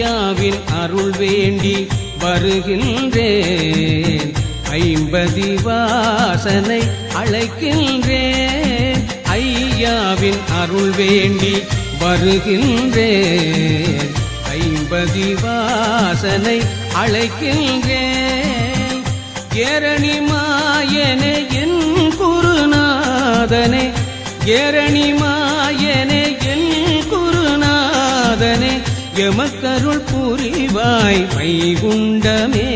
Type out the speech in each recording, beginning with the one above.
ஐயாவின் அருள் வேண்டி வருகின்றேன். 50 வாசனை அழைக்கின்றேன். ஐயாவின் அருள் வேண்டி வருகின்றேன். 50 வாசனை அழைக்கின்றேன். ஏரணி மாயனே என் குருநாதனே, ஏரணி மாயனே என் குருநாதனே, எமக்கருள் புரிவாய் வைகுண்டமே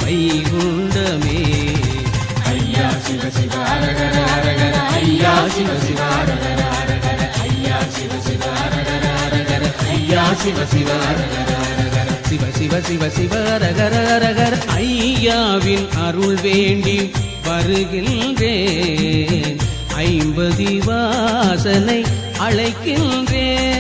வைகுண்டமே. ஐயா சிவ சிவ அரகர அரகர, ஐயா சிவ சிவ அரகர அரகர, ஐயா சிவ சிவ அரகர அரகர, ஐயா சிவ சிவ அரகர அரகர, சிவ சிவ சிவ சிவ அரகர அரகர. ஐயாவின் அருள் வேண்டி வருகின்றேன். 50 வாசனை அழைக்கின்றேன்.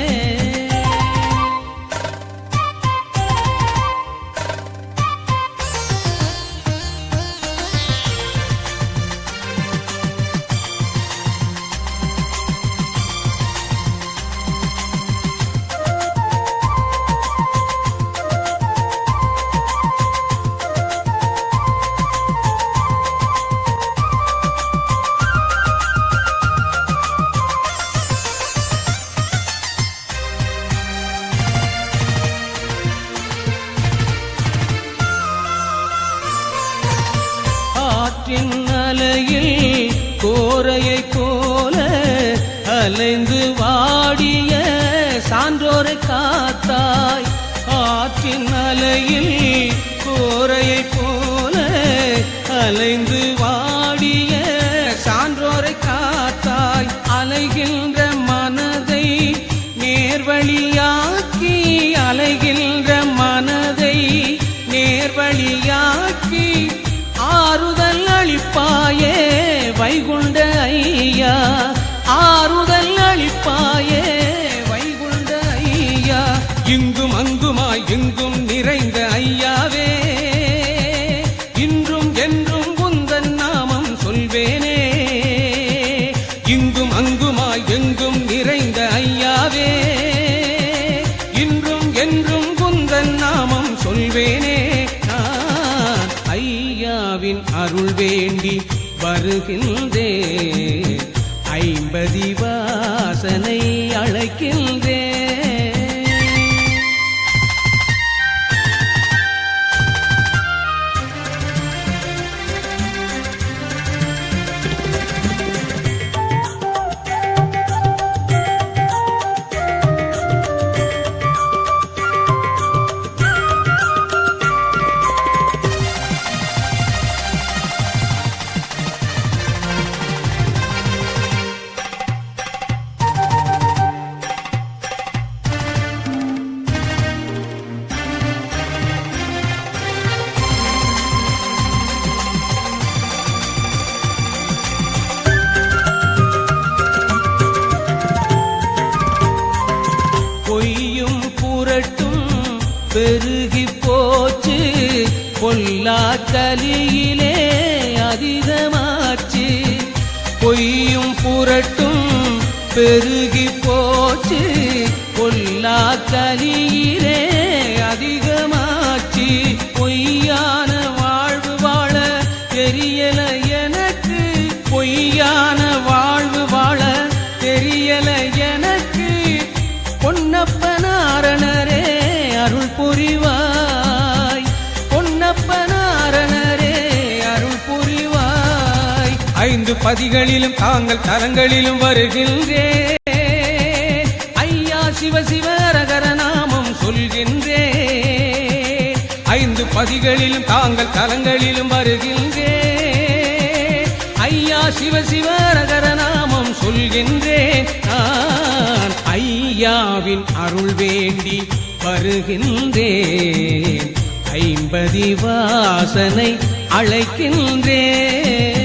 அலையில் கோரையை போல அலைந்து வாடிய சான்றோரை காத்தாய். ஆற்றின் அலையில் கோரையை போல அலைந்து வாடிய சான்றோரை காத்தாய். அலைகின்ற மனதை நேர்வழியாக்கி, அலைகின்ற மனதை நேர்வழியாக்கி ஆறுதல் அளிப்பாயே வைகுண்ட ஐயா, ஆறுதல் அளிப்பாயே வைகுண்ட ஐயா. இங்கும் அங்குமாய் எங்கும் நிறைந்த ஐயாவே, இன்றும் என்றும் உந்தன் நாமம் சொல்வேனே. இங்கும் அங்குமாய் எங்கும் நிறைந்த ஐயாவே, இன்றும் என்றும் உந்தன் நாமம் சொல்வேனே. ஐயாவின் அருள் வேண்டி வருகின்றேன். 50 வாசனை அழைக்கின்றேன். பொய்யும் புரட்டும் பெருகி போச்சு, பொல்லா கலியிலே அதிகமாச்சு. பொய்யும் புரட்டும் பெருகி போச்சு, பொல்லா கலியிலே அதிகமாச்சு. பொய்யான வாழ்வு வாழ தெரியல எனக்கு, பொய்யான வாழ்வு வாழ தெரியல எனக்கு. பொன்னப்பனாரணரே அருள் புரிவாய், பொன்னப்பனாரணரே அருள் புரிவாய். 5 பதிகளிலும் தாங்கள் தலங்களிலும் வருகின்றேன். ஐயா சிவ சிவ அரகர நாமம் சொல்கின்றேன். 5 பதிகளிலும் தாங்கள் தலங்களிலும் வருகின்றேன். ஐயா சிவ சிவ அரகர நாமம் சொல்கின்றேன். நான் ஐயாவின் அருள் வேண்டி வருகின்றேன். 50 வாசனை அழைக்கின்றேன்.